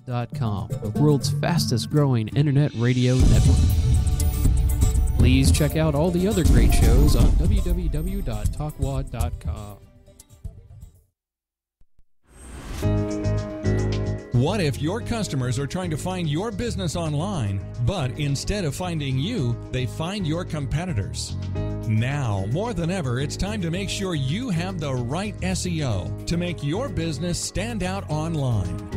TalkWad.com, the world's fastest growing internet radio network. Please check out all the other great shows on www.talkwad.com. What if your customers are trying to find your business online, but instead of finding you, they find your competitors? Now, more than ever, it's time to make sure you have the right SEO to make your business stand out online.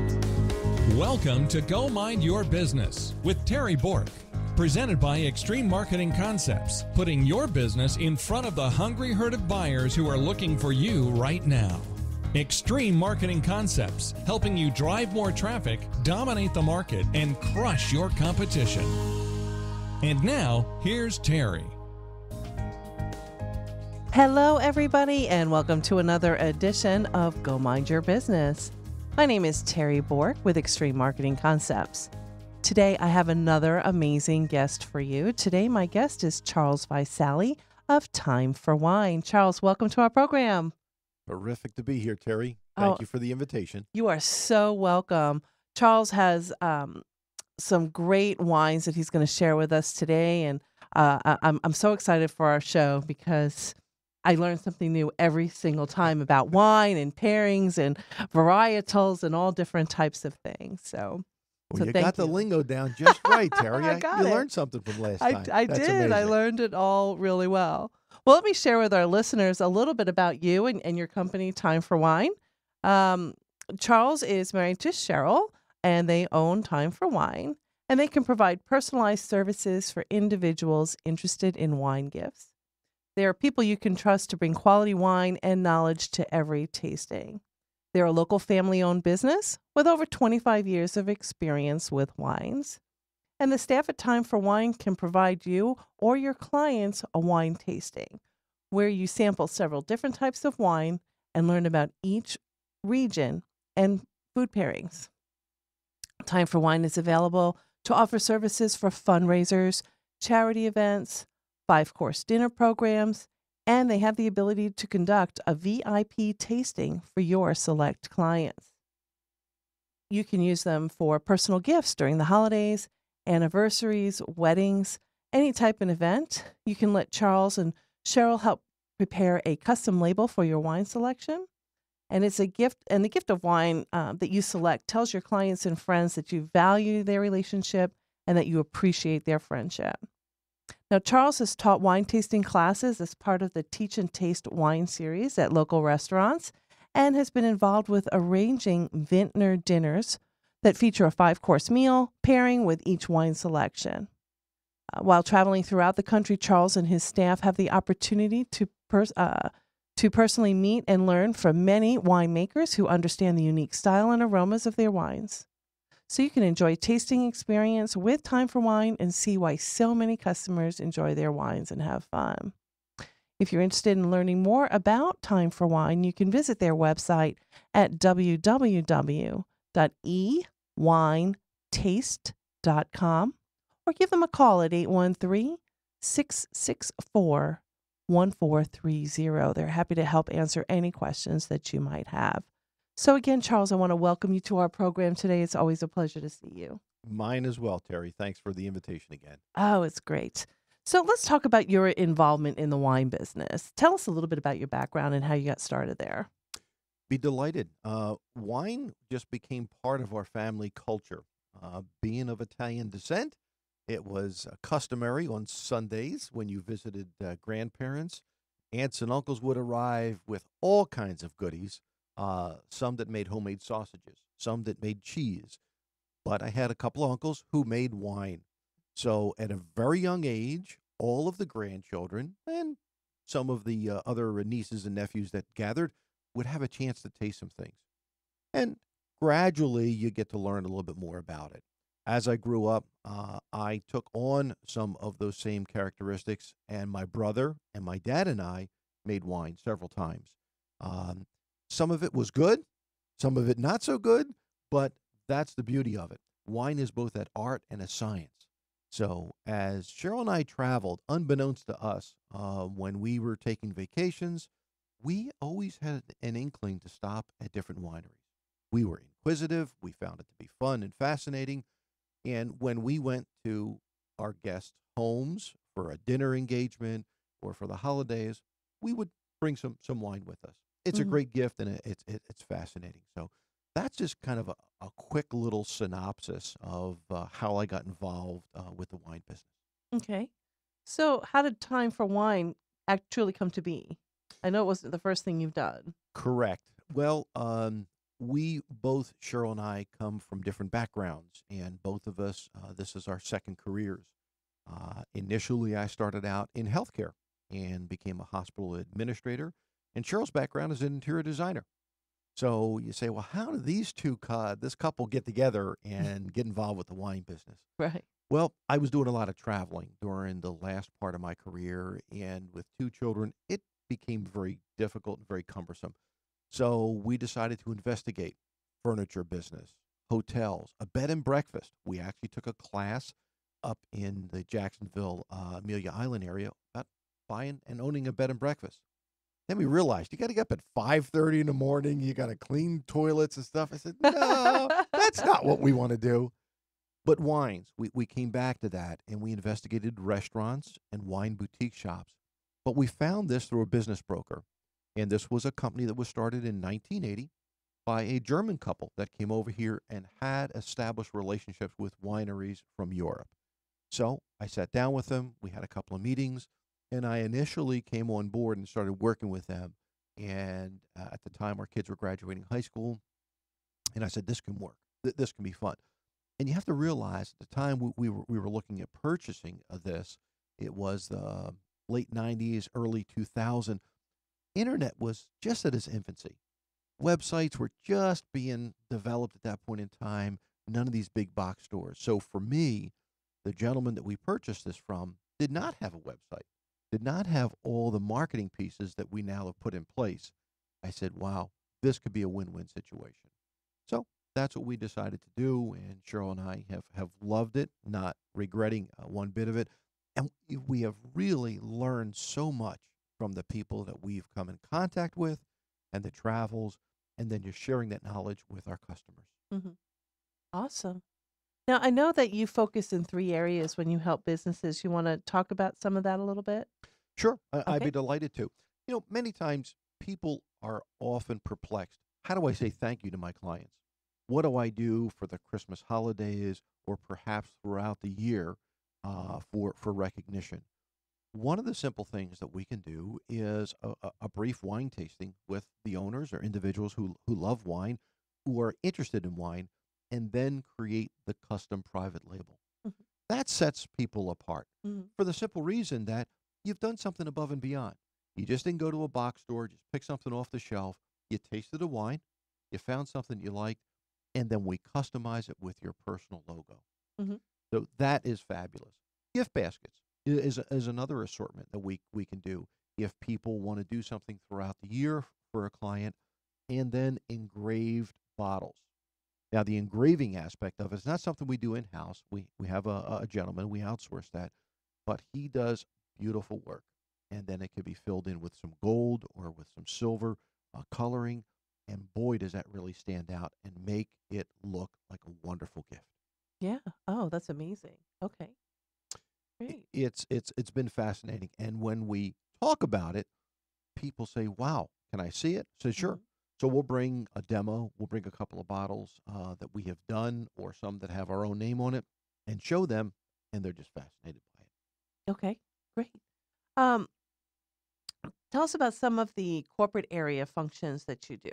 Welcome to Go Mind Your Business with Terry Bork, presented by Extreme Marketing Concepts, putting your business in front of the hungry herd of buyers who are looking for you right now. Extreme Marketing Concepts, helping you drive more traffic, dominate the market, and crush your competition. And now, here's Terry. Hello, everybody, and welcome to another edition of Go Mind Your Business. My name is Terry Bork with Extreme Marketing Concepts. Today, I have another amazing guest for you. Today, my guest is Charles Visalli of Time for Wine. Charles, welcome to our program. Terrific to be here, Terry. Thank you for the invitation. You are so welcome. Charles has some great wines that he's going to share with us today, and I'm so excited for our show because I learn something new every single time about wine and pairings and varietals and all different types of things. So you got the lingo down just right, Terry. I got you it. learned something from last time. I That's did. amazing. I learned it all really well. Well, let me share with our listeners a little bit about you and your company, Time for Wine. Charles is married to Cheryl, and they own Time for Wine, and they can provide personalized services for individuals interested in wine gifts. They are people you can trust to bring quality wine and knowledge to every tasting. They're a local family-owned business with over 25 years of experience with wines. And the staff at Time for Wine can provide you or your clients a wine tasting, where you sample several different types of wine and learn about each region and food pairings. Time for Wine is available to offer services for fundraisers, charity events, 5-course dinner programs, and they have the ability to conduct a VIP tasting for your select clients. You can use them for personal gifts during the holidays, anniversaries, weddings, any type of event. You can let Charles and Cheryl help prepare a custom label for your wine selection. And it's a gift, and the gift of wine that you select tells your clients and friends that you value their relationship and that you appreciate their friendship. Now, Charles has taught wine tasting classes as part of the Teach and Taste Wine series at local restaurants and has been involved with arranging vintner dinners that feature a 5-course meal pairing with each wine selection. While traveling throughout the country, Charles and his staff have the opportunity to personally meet and learn from many winemakers who understand the unique style and aromas of their wines. So you can enjoy a tasting experience with Time for Wine and see why so many customers enjoy their wines and have fun. If you're interested in learning more about Time for Wine, you can visit their website at www.ewinetaste.com or give them a call at 813-664-1430. They're happy to help answer any questions that you might have. So again, Charles, I want to welcome you to our program today. It's always a pleasure to see you. Mine as well, Terry. Thanks for the invitation again. Oh, it's great. So let's talk about your involvement in the wine business. Tell us a little bit about your background and how you got started there. Be delighted. Wine just became part of our family culture. Being of Italian descent, it was customary on Sundays when you visited grandparents. Aunts and uncles would arrive with all kinds of goodies, some that made homemade sausages, some that made cheese. But I had a couple of uncles who made wine. So at a very young age, all of the grandchildren and some of the other nieces and nephews that gathered would have a chance to taste some things. And gradually, you get to learn a little bit more about it. As I grew up, I took on some of those same characteristics, and my brother and my dad and I made wine several times. Some of it was good, some of it not so good, but that's the beauty of it. Wine is both an art and a science. So as Cheryl and I traveled, unbeknownst to us, when we were taking vacations, we always had an inkling to stop at different wineries. We were inquisitive. We found it to be fun and fascinating. And when we went to our guests' homes for a dinner engagement or for the holidays, we would bring some wine with us. It's a Mhm. great gift, and it's fascinating. So that's just kind of a quick little synopsis of how I got involved with the wine business. Okay. So, how did Time for Wine actually come to be? I know it wasn't the first thing you've done. Correct. Well, we both, Cheryl and I, come from different backgrounds, and both of us, this is our second careers. Initially, I started out in healthcare and became a hospital administrator, and Cheryl's background is an interior designer. So you say, well, how do these this couple get together and get involved with the wine business? Right. Well, I was doing a lot of traveling during the last part of my career, and with two children, it became very difficult and very cumbersome. So we decided to investigate furniture business, hotels, a bed and breakfast. We actually took a class up in the Jacksonville, Amelia Island area about buying and owning a bed and breakfast. Then we realized you got to get up at 5:30 in the morning. You got to clean toilets and stuff. I said, no, that's not what we want to do. But wines, we came back to that and we investigated restaurants and wine boutique shops. But we found this through a business broker. And this was a company that was started in 1980 by a German couple that came over here and had established relationships with wineries from Europe. So I sat down with them. We had a couple of meetings, and I initially came on board and started working with them. And at the time, our kids were graduating high school, and I said, "This can work. This can be fun." And you have to realize at the time we were looking at purchasing this, it was the late 90s, early 2000. Internet was just at its infancy. Websites were just being developed at that point in time, none of these big box stores. So for me, the gentleman that we purchased this from did not have a website, did not have all the marketing pieces that we now have put in place. I said, wow, this could be a win win situation. So that's what we decided to do. And Cheryl and I have loved it, not regretting one bit of it. And we have really learned so much from the people that we've come in contact with and the travels, and then you're sharing that knowledge with our customers. Hmm. Awesome. Now, I know that you focus in three areas when you help businesses. You want to talk about some of that a little bit? Sure, I'd be Okay. delighted to. Many times people are often perplexed. How do I say thank you to my clients? What do I do for the Christmas holidays or perhaps throughout the year for recognition? One of the simple things that we can do is a brief wine tasting with the owners or individuals who love wine, who are interested in wine, and then create the custom private label. Mhm. That sets people apart Mhm. for the simple reason that you've done something above and beyond. You just didn't go to a box store, just pick something off the shelf. You tasted a wine, you found something you liked, and then we customize it with your personal logo. Mhm. So that is fabulous. Gift baskets is another assortment that we can do if people want to do something throughout the year for a client, and then engraved bottles. Now, the engraving aspect of it is not something we do in house. We have a gentleman, we outsource that, but he does beautiful work. And then it could be filled in with some gold or with some silver coloring. And boy, does that really stand out and make it look like a wonderful gift. Yeah. Oh, that's amazing. Okay. Great. It's been fascinating. And when we talk about it, people say, "Wow, can I see it?" I say, "Sure." Mhm. So we'll bring a demo. We'll bring a couple of bottles that we have done, or some that have our own name on it, and show them, and they're just fascinated by it. Okay. Great. Um, Tell us about some of the corporate area functions that you do.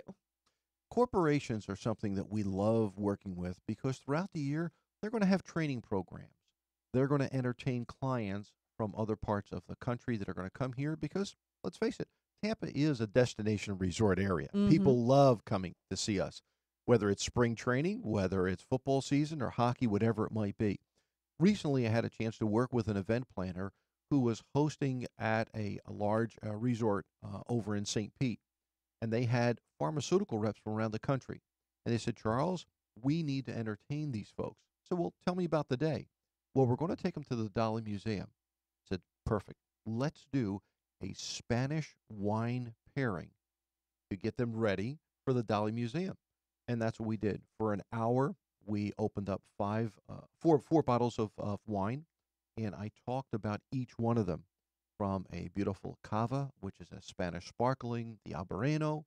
Corporations are something that we love working with because throughout the year they're going to have training programs. They're going to entertain clients from other parts of the country that are going to come here because, let's face it, Tampa is a destination resort area. Mm-hmm. People love coming to see us, whether it's spring training, whether it's football season or hockey, whatever it might be. Recently, I had a chance to work with an event planner who was hosting at a large resort over in St. Pete, and they had pharmaceutical reps from around the country. And they said, Charles, we need to entertain these folks. So, well, tell me about the day. Well, we're going to take them to the Dolly Museum. I said, perfect. Let's do a Spanish wine pairing to get them ready for the Dolly Museum. And that's what we did. For an hour, we opened up four bottles of wine, and I talked about each one of them, from a beautiful cava, which is a Spanish sparkling, the Albareno,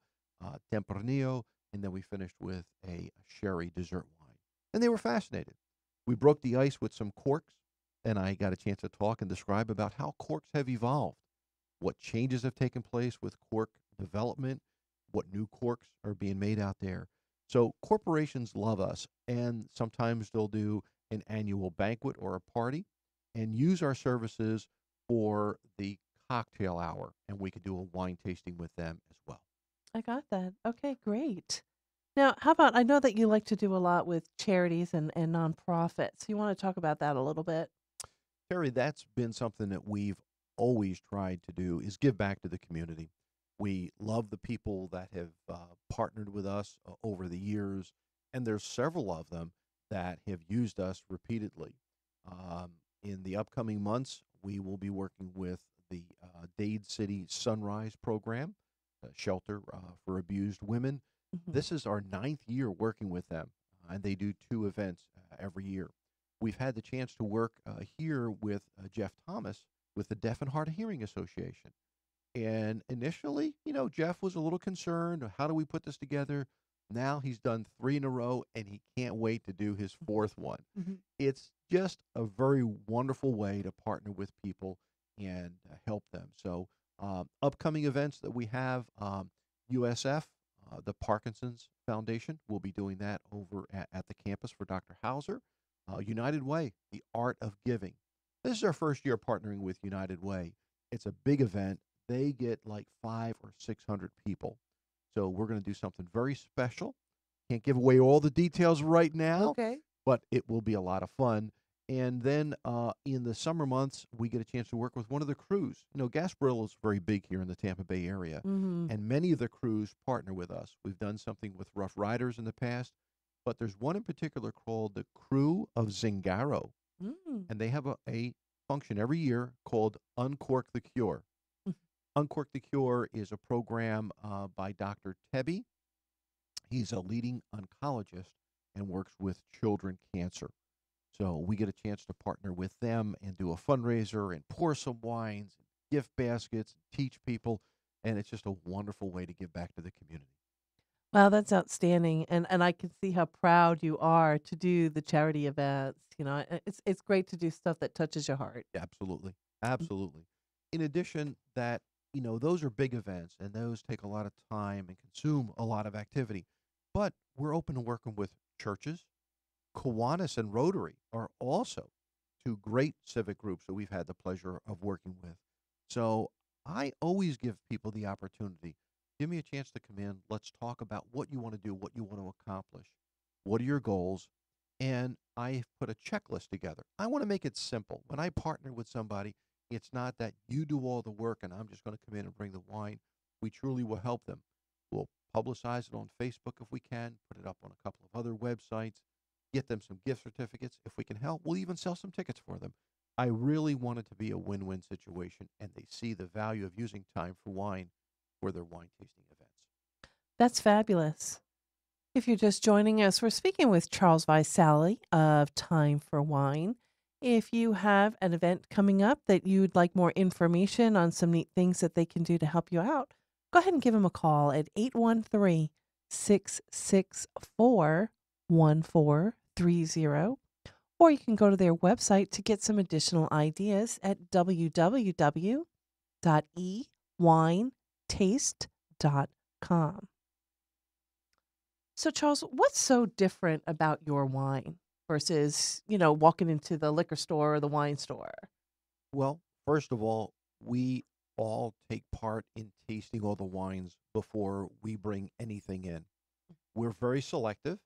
Tempranillo, and then we finished with a sherry dessert wine. And they were fascinated. We broke the ice with some corks, and I got a chance to talk and describe about how corks have evolved, what changes have taken place with cork development, what new corks are being made out there. So corporations love us, and sometimes they'll do an annual banquet or a party and use our services for the cocktail hour, and we could do a wine tasting with them as well. I got that. Okay, great. Now, how about I know that you like to do a lot with charities and nonprofits. You want to talk about that a little bit? Terry, that's been something that we've always tried to do is give back to the community. We love the people that have partnered with us over the years, and there's several of them that have used us repeatedly. In the upcoming months, we will be working with the Dade City Sunrise Program, a shelter for abused women. Hmm. This is our ninth year working with them, and they do two events every year. We've had the chance to work here with Jeff Thomas with the Deaf and Hard of Hearing Association. And initially, Jeff was a little concerned. How do we put this together? Now he's done three in a row, and he can't wait to do his fourth one. Hmm. It's just a very wonderful way to partner with people and help them. So, upcoming events that we have, USF, the Parkinson's Foundation, will be doing that over at the campus for Dr. Hauser. United Way, the art of giving. This is our first year partnering with United Way. It's a big event. They get like 500 or 600 people. So we're going to do something very special. Can't give away all the details right now, Okay. but it will be a lot of fun. And then in the summer months, we get a chance to work with one of the crews. Gasparilla is very big here in the Tampa Bay area, Hmm. and many of the crews partner with us. We've done something with Rough Riders in the past, but there's one in particular called the Crew of Zingaro, Mm. and they have a function every year called Uncork the Cure. Uncork the Cure is a program by Dr. Tebby. He's a leading oncologist and works with children cancer. So we get a chance to partner with them and do a fundraiser and pour some wines, and gift baskets, and teach people. And it's just a wonderful way to give back to the community. Wow, that's outstanding, and I can see how proud you are to do the charity events. It's great to do stuff that touches your heart. Absolutely. Absolutely. In addition, those are big events and those take a lot of time and consume a lot of activity. But we're open to working with churches. Kiwanis and Rotary are also two great civic groups that we've had the pleasure of working with. So I always give people the opportunity. Give me a chance to come in. Let's talk about what you want to do, what you want to accomplish. What are your goals? And I put a checklist together. I want to make it simple. When I partner with somebody, it's not that you do all the work and I'm just going to come in and bring the wine. We truly will help them. We'll publicize it on Facebook if we can, put it up on a couple of other websites, get them some gift certificates. If we can help, we'll even sell some tickets for them. I really want it to be a win-win situation, and they see the value of using Time for Wine for their wine tasting events. That's fabulous. If you're just joining us, we're speaking with Charles Visalli of Time for Wine. If you have an event coming up that you'd like more information on some neat things that they can do to help you out, go ahead and give them a call at 813-664-1430. Or you can go to their website to get some additional ideas at www.ewinetaste.com. So, Charles, what's so different about your wine versus, walking into the liquor store or the wine store? Well, first of all, we all take part in tasting all the wines before we bring anything in. We're very selective,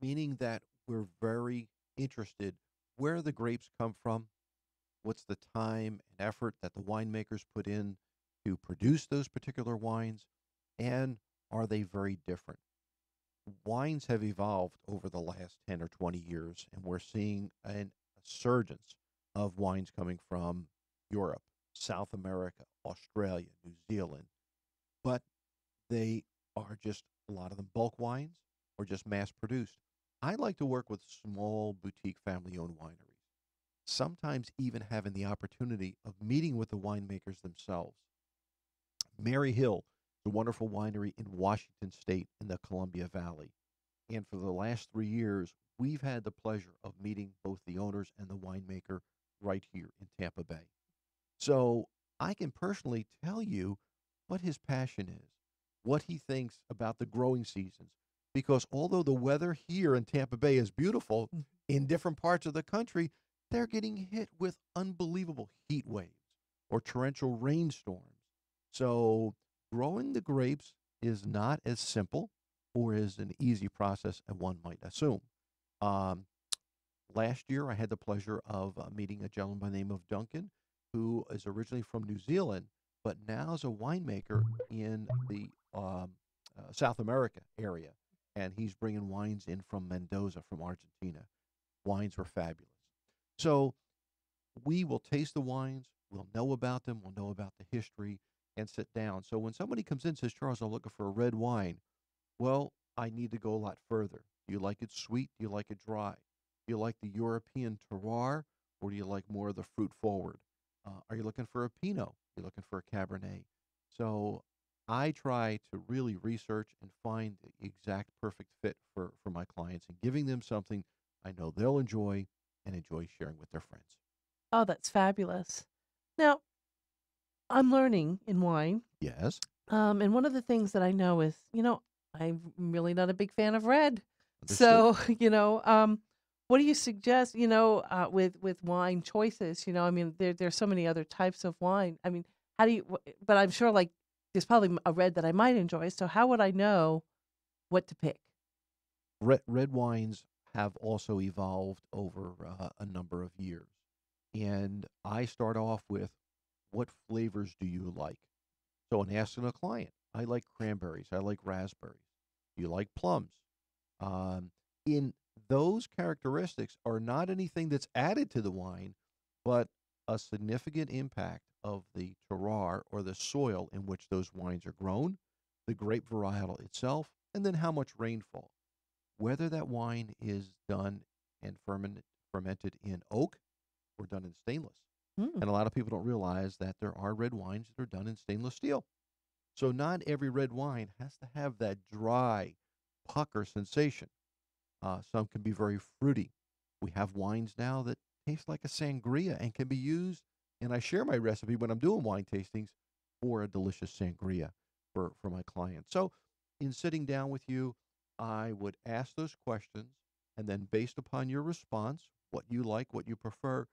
meaning that we're very interested where the grapes come from, what's the time and effort that the winemakers put in to produce those particular wines, and are they very different? Wines have evolved over the last 10 or 20 years, and we're seeing an surgence of wines coming from Europe, South America, Australia, New Zealand, but they are just a lot of them bulk wines. or just mass produced. I like to work with small boutique family owned wineries, sometimes even having the opportunity of meeting with the winemakers themselves. Mary Hill is a wonderful winery in Washington State in the Columbia Valley. And for the last 3 years, we've had the pleasure of meeting both the owners and the winemaker right here in Tampa Bay. So I can personally tell you what his passion is, what he thinks about the growing seasons. Because although the weather here in Tampa Bay is beautiful, in different parts of the country, they're getting hit with unbelievable heat waves or torrential rainstorms. So growing the grapes is not as simple or as an easy process as one might assume. Um, Last year, I had the pleasure of meeting a gentleman by the name of Duncan, who is originally from New Zealand, but now is a winemaker in the South America area. And he's bringing wines in from Mendoza, from Argentina. Wines were fabulous. So we will taste the wines, we'll know about them, we'll know about the history, and sit down. So when somebody comes in and says, Charles, I'm looking for a red wine, well, I need to go a lot further. Do you like it sweet? Do you like it dry? Do you like the European terroir, or do you like more of the fruit forward? Are you looking for a Pinot? Are you looking for a Cabernet? So I try to really research and find the exact perfect fit for my clients and giving them something I know they'll enjoy and enjoy sharing with their friends. Oh, that's fabulous. Now, I'm learning in wine. Yes, And one of the things that I know is, I'm really not a big fan of red. understood. So, what do you suggest, with wine choices? I mean, there's so many other types of wine. I mean, how do you, but I'm sure like there's probably a red that I might enjoy. So how would I know what to pick? Red wines have also evolved over a number of years. And I start off with, what flavors do you like? So, in asking a client, I like cranberries, I like raspberries. Do you like plums? Um, in those characteristics are not anything that's added to the wine, but a significant impact of the terroir or the soil in which those wines are grown, the grape varietal itself, and then how much rainfall. Whether that wine is done and fermented in oak or done in stainless. Mm. And a lot of people don't realize that there are red wines that are done in stainless steel. So not every red wine has to have that dry pucker sensation. Some can be very fruity. We have wines now that taste like a sangria and can be used. And I share my recipe when I'm doing wine tastings for a delicious sangria for my clients. So, in sitting down with you, I would ask those questions. And then, based upon your response, what you like, what you prefer,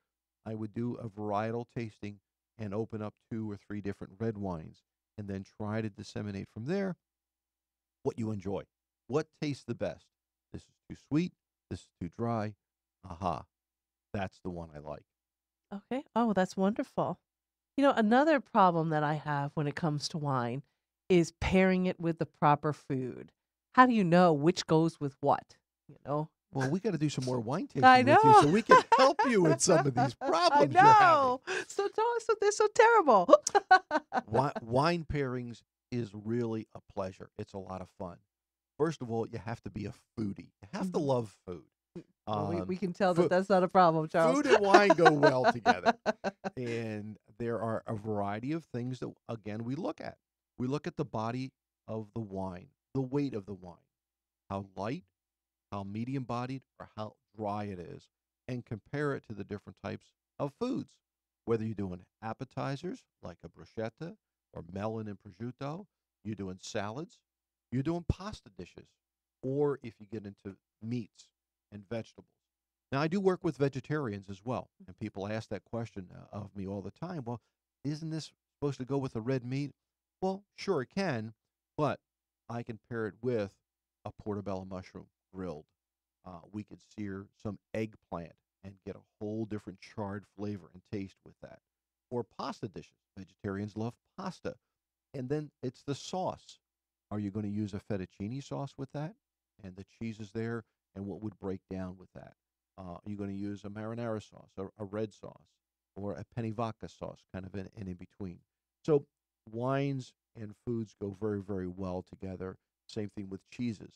I would do a varietal tasting and open up 2 or 3 different red wines and then try to disseminate from there what you enjoy. What tastes the best? This is too sweet. This is too dry. Aha, that's the one I like. Okay. Oh, that's wonderful. Another problem that I have when it comes to wine is pairing it with the proper food. How do you know which goes with what? You know? Well, we got to do some more wine I tasting with you know. so we can help you with some of these I problems you're having. know. So they're so terrible. Wine pairings is really a pleasure. It's a lot of fun. First of all, you have to be a foodie. You have to Mhm. love food. Well, we Um, can tell that fo- that's not a problem, Charles. Food and wine go well together. And there are a variety of things that, again, we look at. We look at the body of the wine, the weight of the wine, how light, how medium bodied, or how dry it is, and compare it to the different types of foods. Whether you're doing appetizers like a bruschetta or melon and prosciutto, you're doing salads, you're doing pasta dishes, or if you get into meats and vegetables. Now, I do work with vegetarians as well, and people ask that question of me all the time. Well, isn't this supposed to go with a red meat? Well, sure it can, but I can pair it with a portobello mushroom grilled. We could sear some eggplant and get a whole different charred flavor and taste with that. Or pasta dishes. Vegetarians love pasta. And then it's the sauce. Are you going to use a fettuccine sauce with that? And the cheese is there, and what would break down with that? Are you going to use a marinara sauce, or a red sauce, or a penny vodka sauce, kind of in between? So wines and foods go very, very well together. Same thing with cheeses.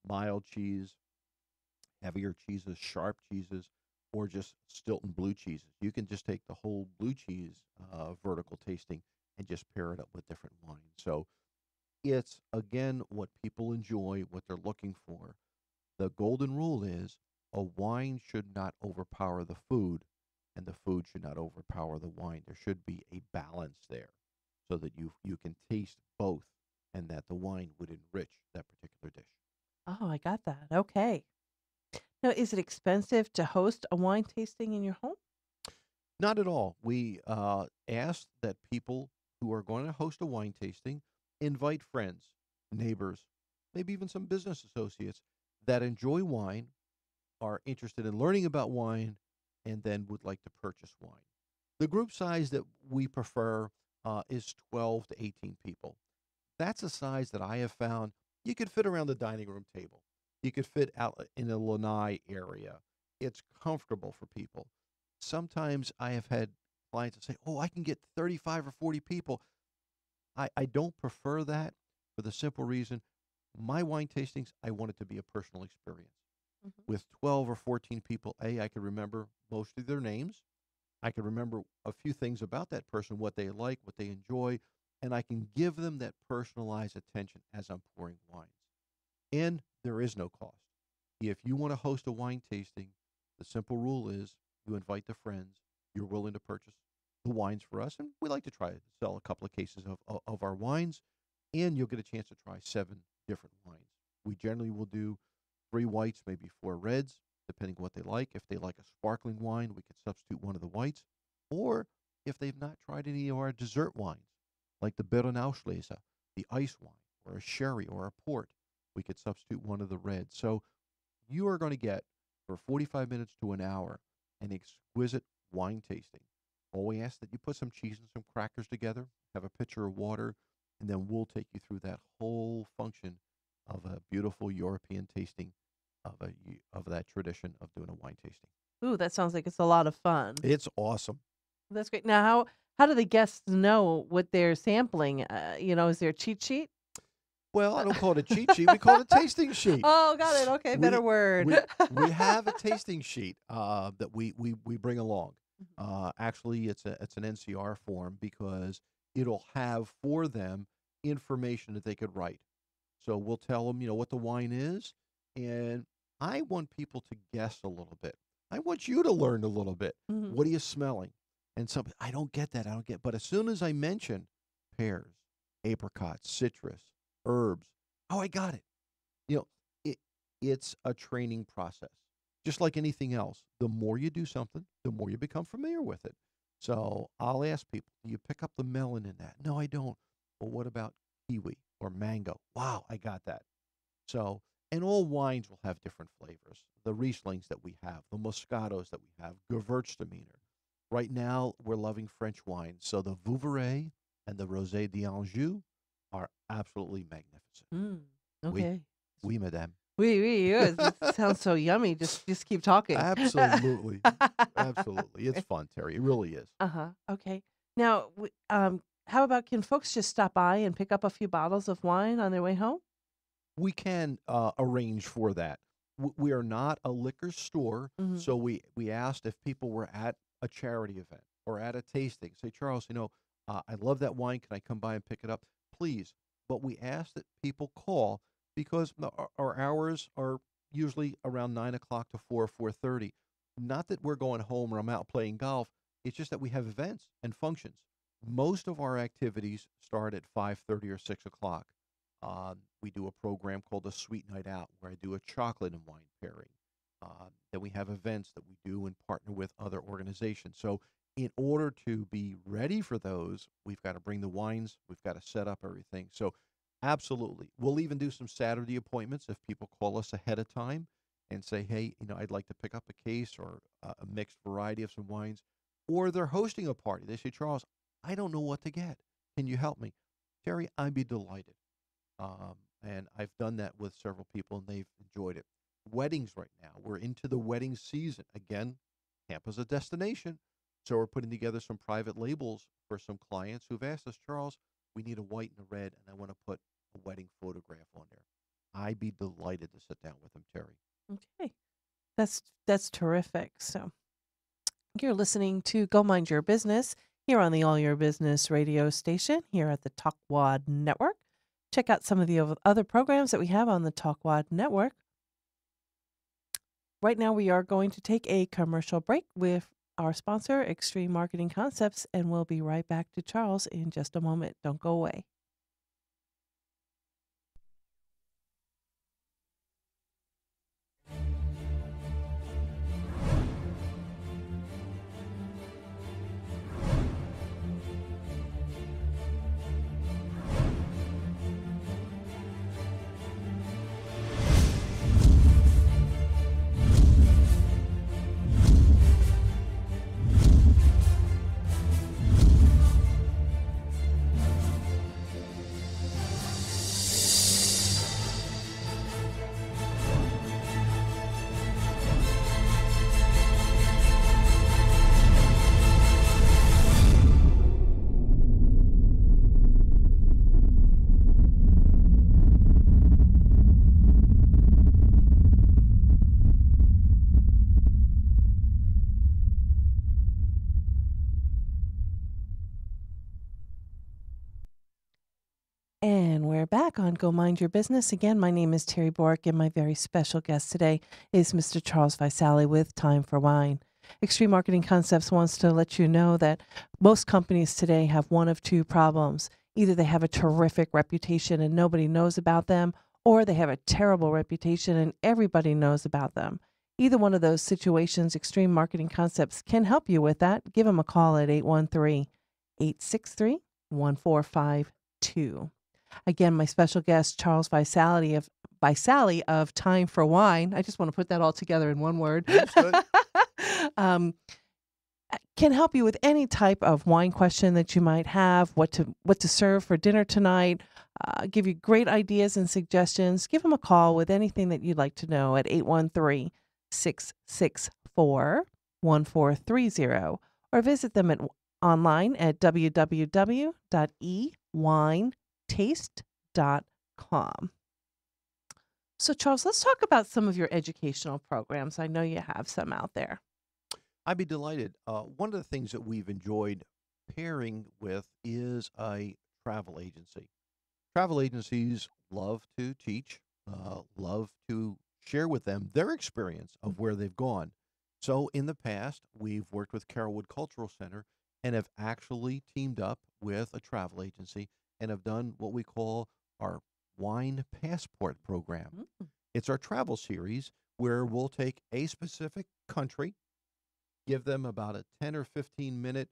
mild cheese, heavier cheeses, sharp cheeses, or just Stilton blue cheeses. You can just take the whole blue cheese vertical tasting and just pair it up with different wines. So it's, again, what people enjoy, what they're looking for. The golden rule is a wine should not overpower the food, and the food should not overpower the wine. There should be a balance there so that you can taste both and that the wine would enrich that particular dish. Oh, I got that. Okay. Now, is it expensive to host a wine tasting in your home? Not at all. We ask that people who are going to host a wine tasting invite friends, neighbors, maybe even some business associates that enjoy wine, are interested in learning about wine, and then would like to purchase wine. The group size that we prefer is 12 to 18 people. That's a size that I have found you could fit around the dining room table. You could fit out in the lanai area. It's comfortable for people. Sometimes I have had clients that say, "Oh, I can get 35 or 40 people." I don't prefer that for the simple reason my wine tastings, I want it to be a personal experience. Mhm. With 12 or 14 people, I can remember most of their names. I can remember a few things about that person, what they like, what they enjoy, and I can give them that personalized attention as I'm pouring wines. And there is no cost. If you want to host a wine tasting, the simple rule is you invite the friends, you're willing to purchase the wines for us, and we like to try to sell a couple of cases of our wines, and you'll get a chance to try 7 different wines. We generally will do 3 whites, maybe 4 reds, depending what they like. If they like a sparkling wine, we could substitute one of the whites. Or if they've not tried any of our dessert wines, like the Beerenauslese, the ice wine, or a sherry or a port, we could substitute one of the reds. So you are going to get, for 45 minutes to an hour, an exquisite wine tasting. All we ask that you put some cheese and some crackers together, have a pitcher of water, and then we'll take you through that whole function of a beautiful European tasting of that tradition of doing a wine tasting. Ooh, that sounds like it's a lot of fun. It's awesome. That's great. Now, how do the guests know what they're sampling? Is there a cheat sheet? Well, I don't call it a cheat sheet. We call it a tasting sheet. Oh, got it. Okay, better We word. we have a tasting sheet that we bring along. Actually, it's an NCR form because it'll have for them information that they could write. So we'll tell them, what the wine is, and I want people to guess a little bit. I want you to learn a little bit. Mhm. What are you smelling? And some, I don't get that. I don't get. But as soon as I mention pears, apricots, citrus, herbs, oh, I got it. You know, it it's a training process. Just like anything else, the more you do something, the more you become familiar with it. So I'll ask people, do you pick up the melon in that? No, I don't. Well, what about kiwi or mango? Wow, I got that. So, and all wines will have different flavors. The Rieslings that we have, the Moscatos that we have, Gewürztraminer. Right now, we're loving French wines. So the Vouvray and the Rosé d'Anjou are absolutely magnificent. Mm, Oui, okay. oui, madame. Yes, it sounds so yummy. Just keep talking. Absolutely. Absolutely. It's fun, Terry. It really is. Uh-huh. Okay. Now, how about, can folks just stop by and pick up a few bottles of wine on their way home? We can arrange for that. We are not a liquor store, Mhm. so we asked if people were at a charity event or at a tasting. Say, Charles, I love that wine. Can I come by and pick it up? Please. But we ask that people call because our hours are usually around 9 o'clock to 4:30. Not that we're going home or I'm out playing golf. It's just that we have events and functions. Most of our activities start at 5:30 or 6 o'clock. We do a program called a Sweet Night Out, where I do a chocolate and wine pairing. Then we have events that we do and partner with other organizations. So, in order to be ready for those, we've got to bring the wines, we've got to set up everything. So, absolutely. We'll even do some Saturday appointments if people call us ahead of time and say, hey, I'd like to pick up a case or a mixed variety of some wines. Or they're hosting a party. They say, Charles, I don't know what to get. Can you help me? Terry, I'd be delighted. And I've done that with several people, and they've enjoyed it. Weddings right now. We're into the wedding season. Again, Tampa's a destination. So we're putting together some private labels for some clients who've asked us, Charles, we need a white and a red, and I want to put a wedding photograph on there. I'd be delighted to sit down with them, Terry. Okay. That's terrific. So you're listening to Go Mind Your Business here on the All Your Business radio station here at the Talkwad Network. Check out some of the other programs that we have on the Talkwad Network. Right now, we are going to take a commercial break with our sponsor, Extreme Marketing Concepts, and we'll be right back to Charles in just a moment. Don't go away. And we're back on Go Mind Your Business. Again, my name is Terry Bork, and my very special guest today is Mr. Charles Visalli with Time for Wine. Extreme Marketing Concepts wants to let you know that most companies today have one of two problems. Either they have a terrific reputation and nobody knows about them, or they have a terrible reputation and everybody knows about them. Either one of those situations, Extreme Marketing Concepts can help you with that. Give them a call at 813-863-1452. Again, my special guest, Charles Visalli of Time for Wine. I just want to put that all together in one word. um, can help you with any type of wine question that you might have, what to serve for dinner tonight, give you great ideas and suggestions. Give him a call with anything that you'd like to know at 813-664-1430 or visit them online at www.ewinetaste.com. So, Charles, let's talk about some of your educational programs. I know you have some out there. I'd be delighted. One of the things that we've enjoyed pairing with is a travel agency. Travel agencies love to teach, love to share with them their experience of where they've gone. So in the past, we've worked with Carrollwood Cultural Center and have actually teamed up with a travel agency and have done what we call our wine passport program. It's our travel series where we'll take a specific country, give them about a 10 or 15-minute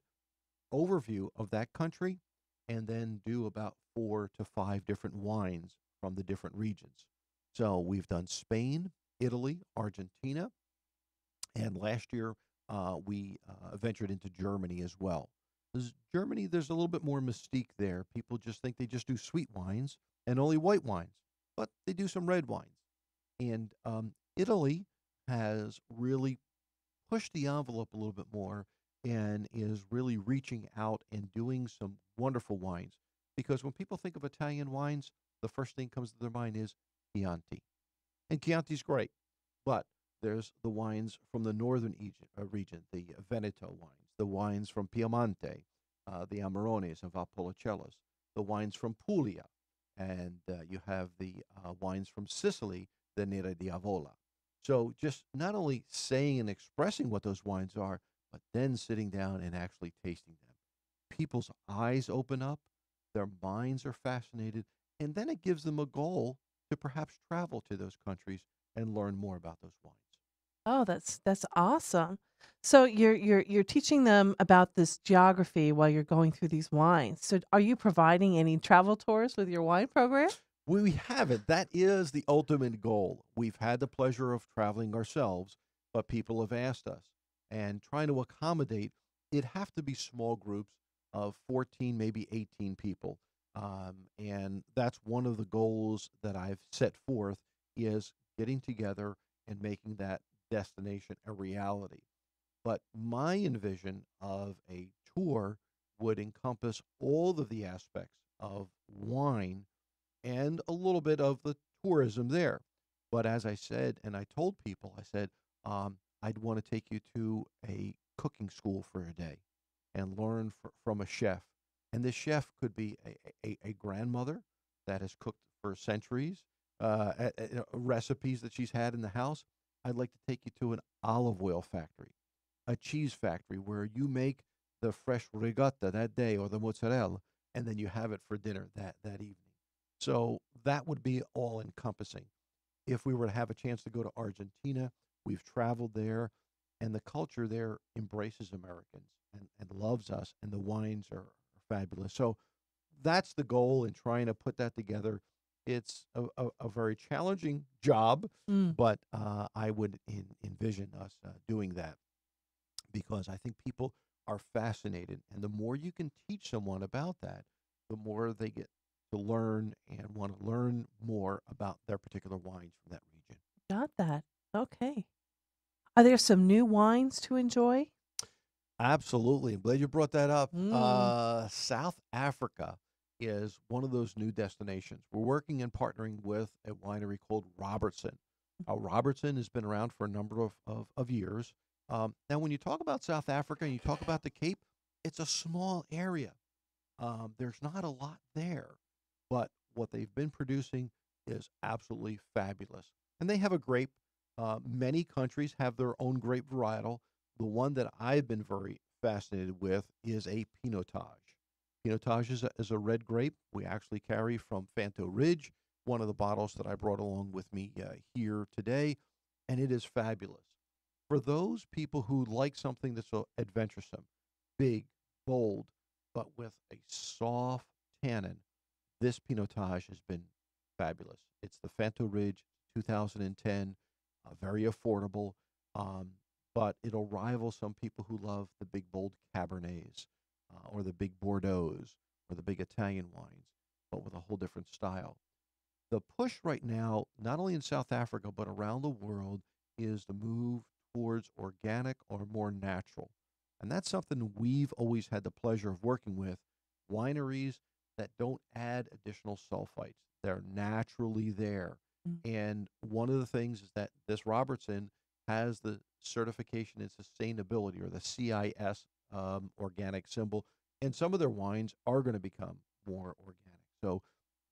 overview of that country, and then do about 4 to 5 different wines from the different regions. So we've done Spain, Italy, Argentina, and last year we ventured into Germany as well. Germany, there's a little bit more mystique there. People just think they just do sweet wines and only white wines, but they do some red wines. And Italy has really pushed the envelope a little bit more and is really reaching out and doing some wonderful wines. Because when people think of Italian wines, the first thing comes to their mind is Chianti. And Chianti's great, but there's the wines from the northern region, the Veneto wines, the wines from Piemonte, the Amarones and Valpolicella, the wines from Puglia, and you have the wines from Sicily, the Nera di Avola. So just not only saying and expressing what those wines are, but then sitting down and actually tasting them. People's eyes open up, their minds are fascinated, and then it gives them a goal to perhaps travel to those countries and learn more about those wines. Oh, that's awesome. So you're teaching them about this geography while you're going through these wines. So are you providing any travel tours with your wine program? We haven't. That is the ultimate goal. We've had the pleasure of traveling ourselves, but people have asked us. And trying to accommodate, it'd have to be small groups of 14, maybe 18 people. And that's one of the goals that I've set forth is getting together and making that destination a reality. But my envision of a tour would encompass all of the aspects of wine and a little bit of the tourism there. But as I said, and I told people, I said, I'd want to take you to a cooking school for a day and learn from a chef. And this chef could be a grandmother that has cooked for centuries, recipes that she's had in the house. I'd like to take you to an olive oil factory, a cheese factory where you make the fresh ricotta that day or the mozzarella, and then you have it for dinner that evening. So that would be all encompassing. If we were to have a chance to go to Argentina, we've traveled there, and the culture there embraces Americans and loves us, and the wines are fabulous. So that's the goal in trying to put that together. It's a very challenging job, Mm. but I would envision us doing that because I think people are fascinated. And the more you can teach someone about that, the more they get to learn and want to learn more about their particular wines from that region. Got that. Okay. Are there some new wines to enjoy? Absolutely. I'm glad you brought that up. Mm. South Africa is one of those new destinations. We're working and partnering with a winery called Robertson. Robertson has been around for a number of years. Now, when you talk about South Africa and you talk about the Cape, it's a small area. There's not a lot there, but what they've been producing is absolutely fabulous. And they have a grape. Many countries have their own grape varietal. The one that I've been very fascinated with is a Pinotage. Pinotage is a red grape we actually carry from Fanto Ridge, one of the bottles that I brought along with me here today, and it is fabulous. For those people who like something that's adventuresome, big, bold, but with a soft tannin, this Pinotage has been fabulous. It's the Fanto Ridge 2010, very affordable, um, but it'll rival some people who love the big, bold Cabernets or the big Bordeaux's or the big Italian wines, but with a whole different style. The push right now, not only in South Africa, but around the world, is the move towards organic or more natural. And that's something we've always had the pleasure of working with wineries that don't add additional sulfites. They're naturally there. Mm. And one of the things is that this Robertson has the certification in sustainability or the CIS organic symbol. And some of their wines are going to become more organic. So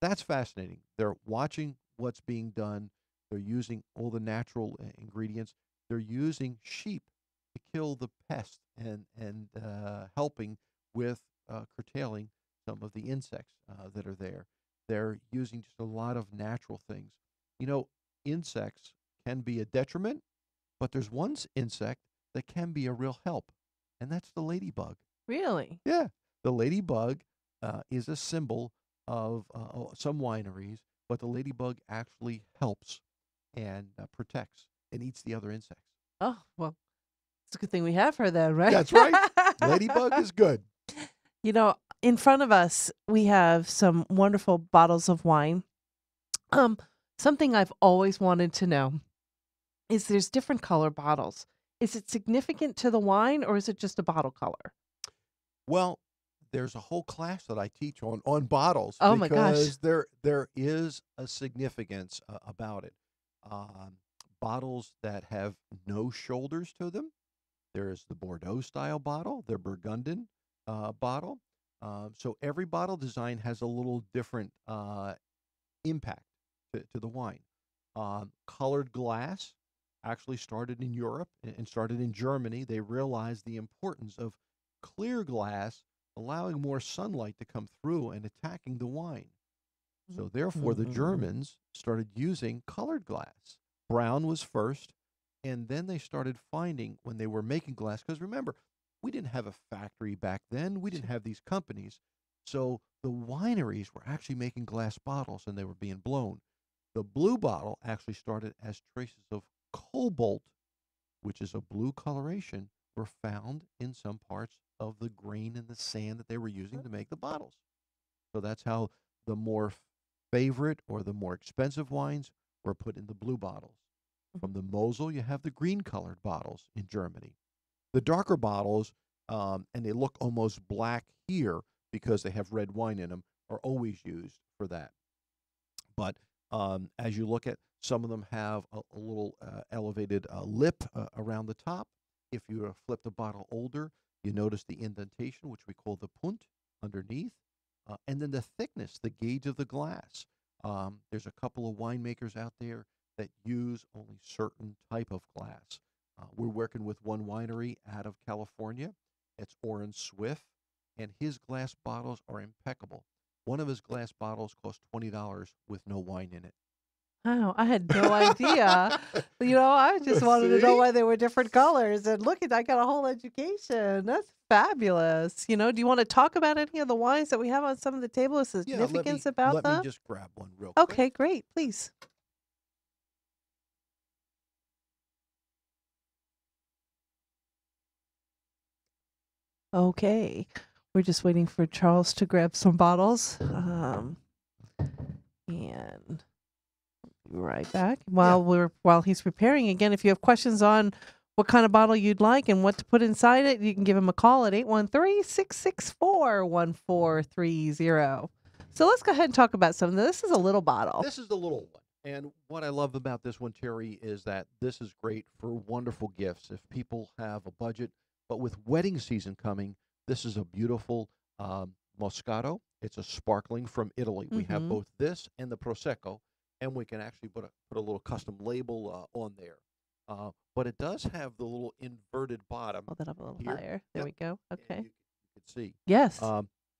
that's fascinating. They're watching what's being done. They're using all the natural ingredients. They're using sheep to kill the pest and helping with curtailing some of the insects that are there. They're using just a lot of natural things. You know, insects can be a detriment, but there's one insect that can be a real help, and that's the ladybug. Really? Yeah, the ladybug is a symbol of some wineries, but the ladybug actually helps and protects and eats the other insects. Oh, well, it's a good thing we have her then, right? That's right. Ladybug is good. You know, in front of us, we have some wonderful bottles of wine. Um, Something I've always wanted to know is there's different color bottles. Is it significant to the wine or is it just a bottle color? Well, there's a whole class that I teach on bottles Oh my gosh. because there is a significance about it. Um, Bottles that have no shoulders to them. There's the Bordeaux style bottle, the Burgundian bottle. So every bottle design has a little different impact to the wine. Colored glass actually started in Europe and started in Germany. They realized the importance of clear glass allowing more sunlight to come through and attacking the wine. So therefore, the Mhm. Germans started using colored glass. Brown was first, and then they started finding when they were making glass, because remember, we didn't have a factory back then. We didn't have these companies. So the wineries were actually making glass bottles and they were being blown. The blue bottle actually started as traces of cobalt, which is a blue coloration, were found in some parts of the grain and the sand that they were using to make the bottles. So that's how the more favorite or the more expensive wines were put in the blue bottles. From the Mosel, you have the green colored bottles in Germany. The darker bottles, and they look almost black here because they have red wine in them, are always used for that. But as you look at, some of them have a little elevated lip around the top. If you flip the bottle older, you notice the indentation, which we call the punt, underneath. And then the thickness, the gauge of the glass. There's a couple of winemakers out there that use only certain type of glass. We're working with one winery out of California. It's Oren Swift, and his glass bottles are impeccable. One of his glass bottles costs $20 with no wine in it. Wow, I had no idea. I just wanted to know See? why they were different colors. And look at, I got a whole education. That's fabulous. Do you want to talk about any of the wines that we have on some of the table? The Yeah, let me significance about let me them? just grab one real quick. Okay, great. Please. Okay. We're just waiting for Charles to grab some bottles. And be right back. While he's preparing, again, if you have questions on what kind of bottle you'd like and what to put inside it, you can give him a call at 813-664-1430. So let's go ahead and talk about some of this. This is a little bottle. This is the little one. And what I love about this one, Terry, is that this is great for wonderful gifts. If people have a budget, but with wedding season coming, this is a beautiful Moscato. It's a sparkling from Italy. We have both this and the Prosecco, and we can actually put a little custom label on there. But it does have the little inverted bottom. Hold that up a little here. higher. There we go. And Okay. you can see. Yes.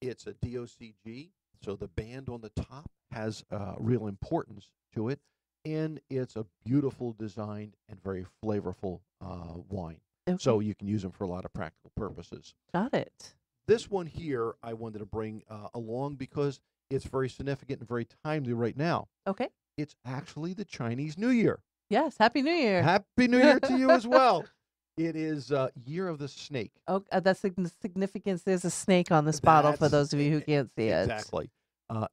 It's a DOCG, so the band on the top has real importance to it, and it's a beautiful design and very flavorful wine. Okay. So you can use them for a lot of practical purposes. Got it. This one here I wanted to bring along because it's very significant and very timely right now. Okay. It's actually the Chinese New Year. Yes. Happy New Year. Happy New Year to you as well. It is Year of the Snake. Oh, that's the significance. There's a snake on this bottle for those of you who can't see it. Exactly.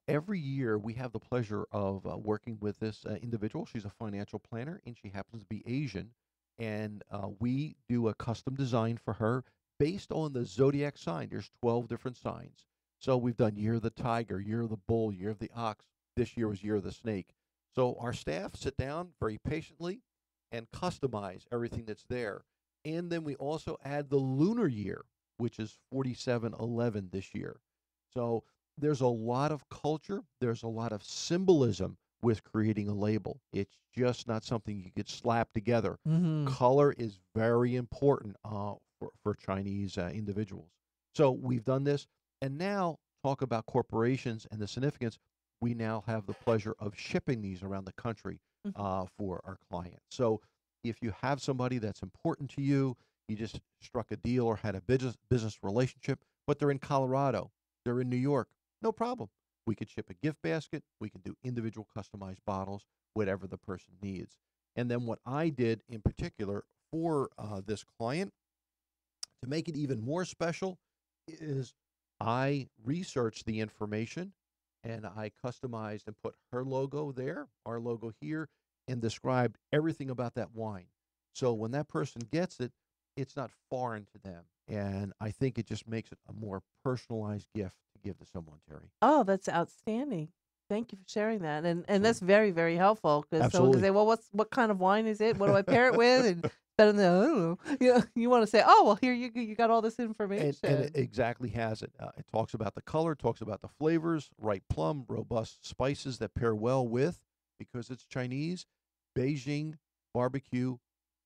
Every year we have the pleasure of working with this individual. She's a financial planner, and she happens to be Asian. And we do a custom design for her based on the zodiac sign. There's 12 different signs. So we've done Year of the Tiger, Year of the Bull, Year of the Ox. This year was Year of the Snake. So our staff sit down very patiently and customize everything that's there. And then we also add the lunar year, which is 4711 this year. So there's a lot of culture. There's a lot of symbolism with creating a label. It's just not something you could slap together. Color is very important for Chinese individuals. So we've done this. And now talk about corporations and the significance. We now have the pleasure of shipping these around the country for our clients. So if you have somebody that's important to you, you just struck a deal or had a business relationship, but they're in Colorado, they're in New York, no problem. We could ship a gift basket. We can do individual customized bottles, whatever the person needs. And then what I did in particular for this client, to make it even more special, is I researched the information and I customized and put her logo there, our logo here, and described everything about that wine. So when that person gets it, it's not foreign to them. And I think it just makes it a more personalized gift to give to someone, Terry. Oh, that's outstanding. Thank you for sharing that. And that's very, very helpful because someone can Absolutely. say, well, what kind of wine is it? What do I pair it with? And better than, I don't know. You want to say, oh, well, here you got all this information. And it exactly has it. It talks about the color, talks about the flavors, ripe plum, robust spices that pair well with, because it's Chinese, Beijing barbecue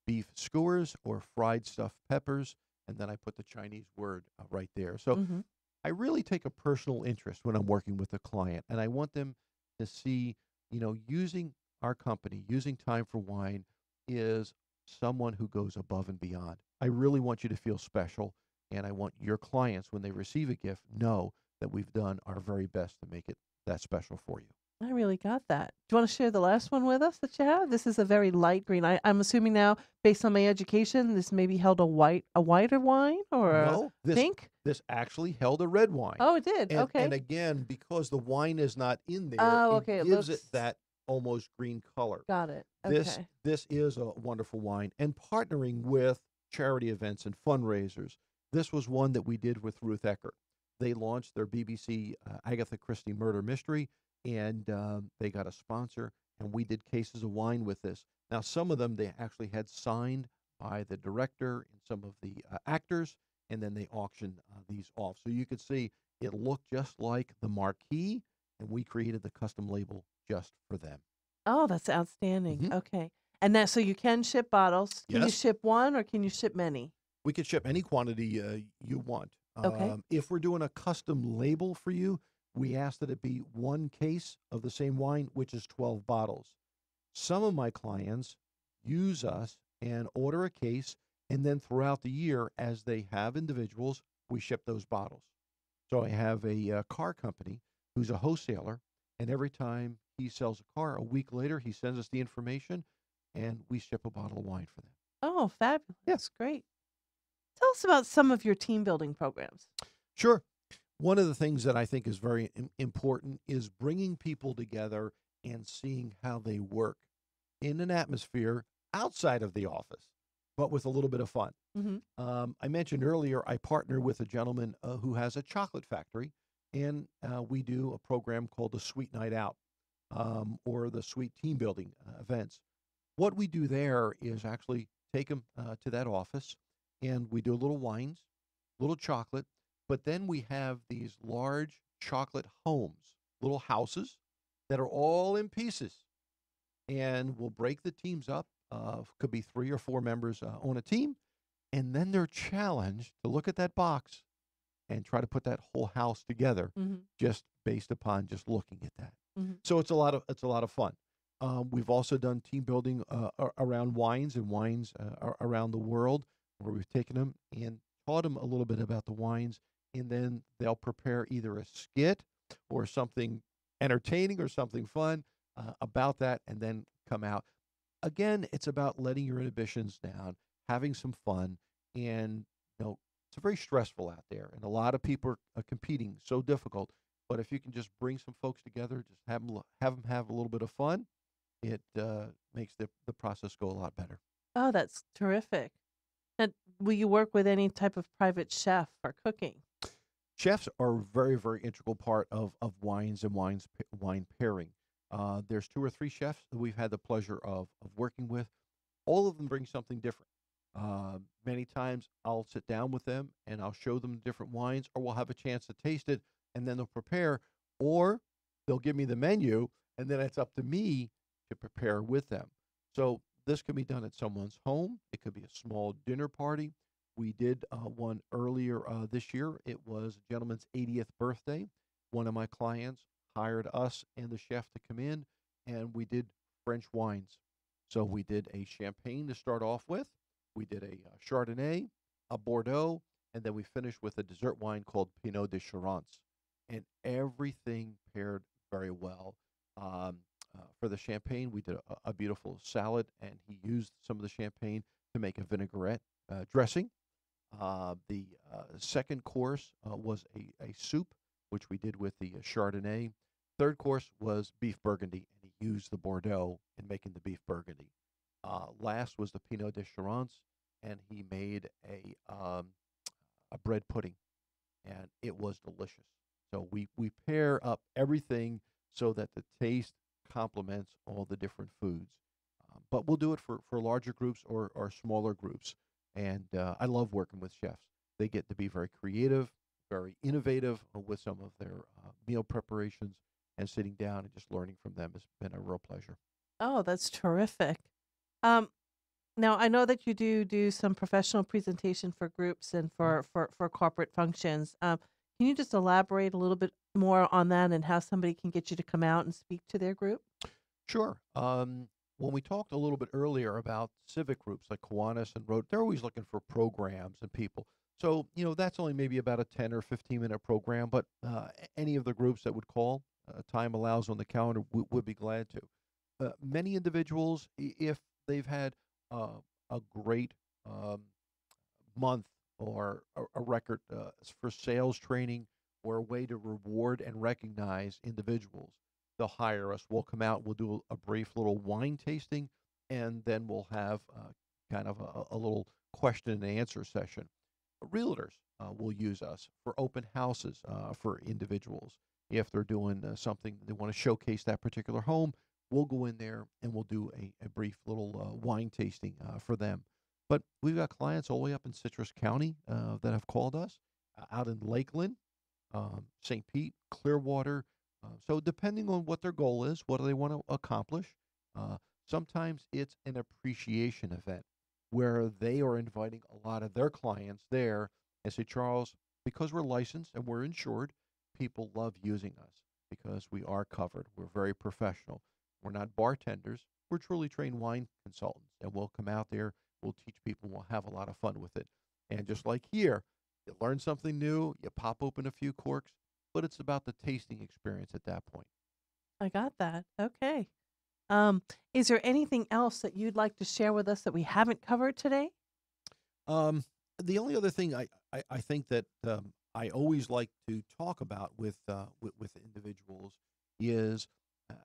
beef skewers or fried stuffed peppers. And then I put the Chinese word right there. So I really take a personal interest when I'm working with a client, and I want them to see, using our company, using Time for Wine is someone who goes above and beyond. I really want you to feel special, and I want your clients, when they receive a gift, know that we've done our very best to make it that special for you. I really got that. Do you want to share the last one with us that you have? This is a very light green. I'm assuming now, based on my education, this maybe held a whiter wine or No, pink? This actually held a red wine. Oh, it did. And, Okay. and again, because the wine is not in there, Oh, okay. it It gives looks- it that almost green color. Got it. Okay. This is a wonderful wine. And partnering with charity events and fundraisers, this was one that we did with Ruth Eckert. They launched their BBC Agatha Christie murder mystery, and they got a sponsor, and we did cases of wine with this. Now, some of them they actually had signed by the director and some of the actors, and then they auctioned these off. So you could see it looked just like the marquee, and we created the custom label just for them. Oh, that's outstanding. Hmm. Okay. And that so you can ship bottles. Can you Yes, ship one or can you ship many? we could ship any quantity you want. Okay. If we're doing a custom label for you, we ask that it be one case of the same wine, which is 12 bottles. Some of my clients use us and order a case, and then throughout the year, as they have individuals, we ship those bottles. So I have a car company who's a wholesaler, and every time he sells a car, a week later, he sends us the information, and we ship a bottle of wine for them. Oh, fabulous. Yeah. Great. Tell us about some of your team building programs. Sure. One of the things that I think is very important is bringing people together and seeing how they work in an atmosphere outside of the office, but with a little bit of fun. Hmm. I mentioned earlier, I partner with a gentleman who has a chocolate factory, and we do a program called the Sweet Night Out or the Sweet Team Building events. What we do there is actually take them to that office, and we do little wines, little chocolate, but then we have these large chocolate homes, little houses that are all in pieces, and we'll break the teams up. Could be 3 or 4 members on a team, and then they're challenged to look at that box and try to put that whole house together, Hmm. just based upon just looking at that. Hmm. So it's a lot of fun. We've also done team building around wines and wines around the world, where we've taken them and taught them a little bit about the wines, and then they'll prepare either a skit or something entertaining or something fun about that, and then come out. Again, it's about letting your inhibitions down, having some fun, and it's very stressful out there, and a lot of people are competing, so difficult. But if you can just bring some folks together, just have them have a little bit of fun, it makes the process go a lot better. Oh, that's terrific. And will you work with any type of private chef for cooking? Chefs are a very, very integral part of wines and wine pairing. There's 2 or 3 chefs that we've had the pleasure of working with. All of them bring something different. Many times I'll sit down with them and I'll show them different wines, or we'll have a chance to taste it, and then they'll prepare, or they'll give me the menu, and then it's up to me to prepare with them. So this can be done at someone's home. It could be a small dinner party. We did one earlier this year. It was a gentleman's 80th birthday. One of my clients hired us and the chef to come in, and we did French wines. So we did a champagne to start off with. We did a Chardonnay, a Bordeaux, and then we finished with a dessert wine called Pinot de Charence. And everything paired very well. For the champagne, we did a beautiful salad, and he used some of the champagne to make a vinaigrette dressing. The second course was a soup, which we did with the Chardonnay. Third course was beef Burgundy, and he used the Bordeaux in making the beef Burgundy. Last was the Pinot de Charence, and he made a bread pudding, and it was delicious. So we pair up everything so that the taste complements all the different foods. But we'll do it for larger groups or smaller groups. And I love working with chefs. They get to be very creative, very innovative with some of their meal preparations, and sitting down and just learning from them has been a real pleasure. Oh, that's terrific. Um, Now I know that you do some professional presentation for groups and Mhm. for corporate functions. Can you just elaborate a little bit more on that and how somebody can get you to come out and speak to their group? Sure. When we talked a little bit earlier about civic groups like Kiwanis and Road, they're always looking for programs and people. So, that's only maybe about a 10 or 15-minute program, but any of the groups that would call, time allows on the calendar, would be glad to. Many individuals, if they've had uh, a great um, month or a record for sales training or a way to reward and recognize individuals, they'll hire us. We'll come out, we'll do a brief little wine tasting, and then we'll have kind of a little question and answer session. Realtors will use us for open houses for individuals. If they're doing something, they want to showcase that particular home, we'll go in there and we'll do a brief little wine tasting for them. But we've got clients all the way up in Citrus County that have called us, out in Lakeland, St. Pete, Clearwater. So depending on what their goal is, what do they want to accomplish, sometimes it's an appreciation event where they are inviting a lot of their clients there and say, Charles, because we're licensed and we're insured, people love using us because we are covered. We're very professional. We're not bartenders. We're truly trained wine consultants, and we'll come out there, we'll teach people, we'll have a lot of fun with it. And just like here, you learn something new, you pop open a few corks, but it's about the tasting experience at that point. I got that. Okay. Is there anything else that you'd like to share with us that we haven't covered today? The only other thing I think that I always like to talk about with individuals is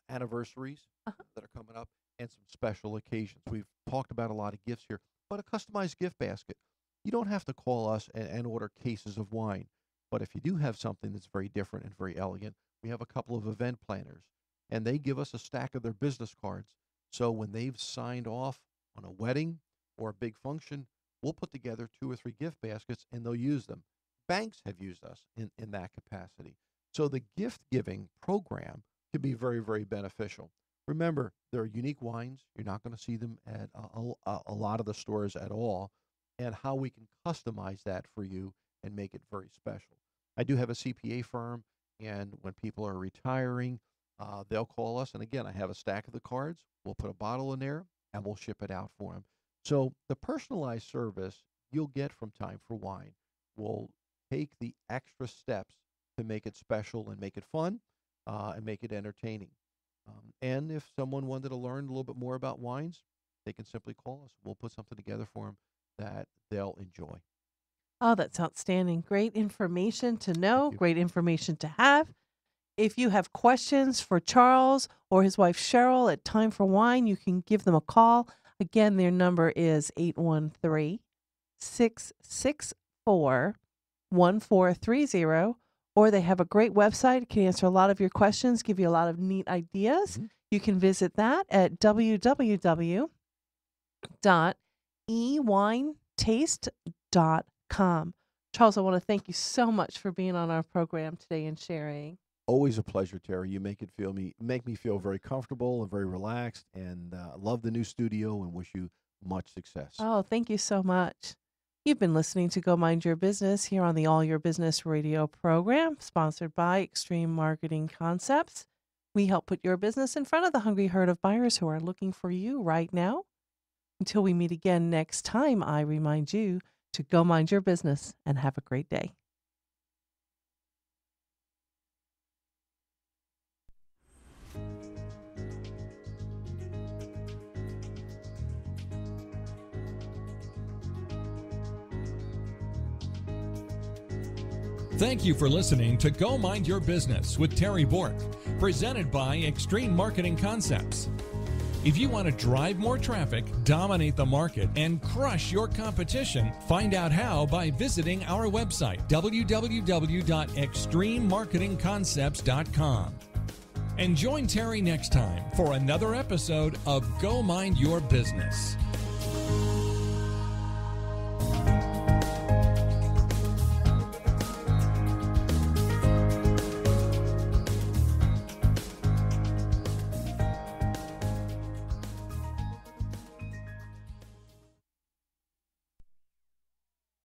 anniversaries that are coming up and some special occasions. We've talked about a lot of gifts here, but a customized gift basket. You don't have to call us and order cases of wine, but if you do have something that's very different and very elegant, we have a couple of event planners, and they give us a stack of their business cards. So when they've signed off on a wedding or a big function, we'll put together 2 or 3 gift baskets, and they'll use them. Banks have used us in that capacity. So the gift giving program can be very, very beneficial. Remember, they're unique wines. You're not going to see them at a lot of the stores at all, and how we can customize that for you and make it very special. I do have a CPA firm, and when people are retiring, they'll call us. And again, I have a stack of the cards. We'll put a bottle in there, and we'll ship it out for them. So the personalized service you'll get from Time for Wine will take the extra steps to make it special and make it fun and make it entertaining. And if someone wanted to learn a little bit more about wines, they can simply call us. We'll put something together for them that they'll enjoy. Oh, that's outstanding. Great information to know, great information to have. If you have questions for Charles or his wife Cheryl at Time for Wine, you can give them a call. Again, their number is 813-664-1430, or they have a great website. It can answer a lot of your questions, give you a lot of neat ideas. You can visit that at www.ewinetaste.com. Charles, I want to thank you so much for being on our program today and sharing. Always a pleasure, Terry. You make me feel very comfortable and very relaxed, and love the new studio and wish you much success. Oh, thank you so much. You've been listening to Go Mind Your Business here on the All Your Business radio program, sponsored by Extreme Marketing Concepts. We help put your business in front of the hungry herd of buyers who are looking for you right now. Until we meet again next time, I remind you to go mind your business and have a great day. Thank you for listening to Go Mind Your Business with Terry Bork, presented by Extreme Marketing Concepts. If you want to drive more traffic, dominate the market, and crush your competition, find out how by visiting our website, www.extrememarketingconcepts.com. And join Terry next time for another episode of Go Mind Your Business.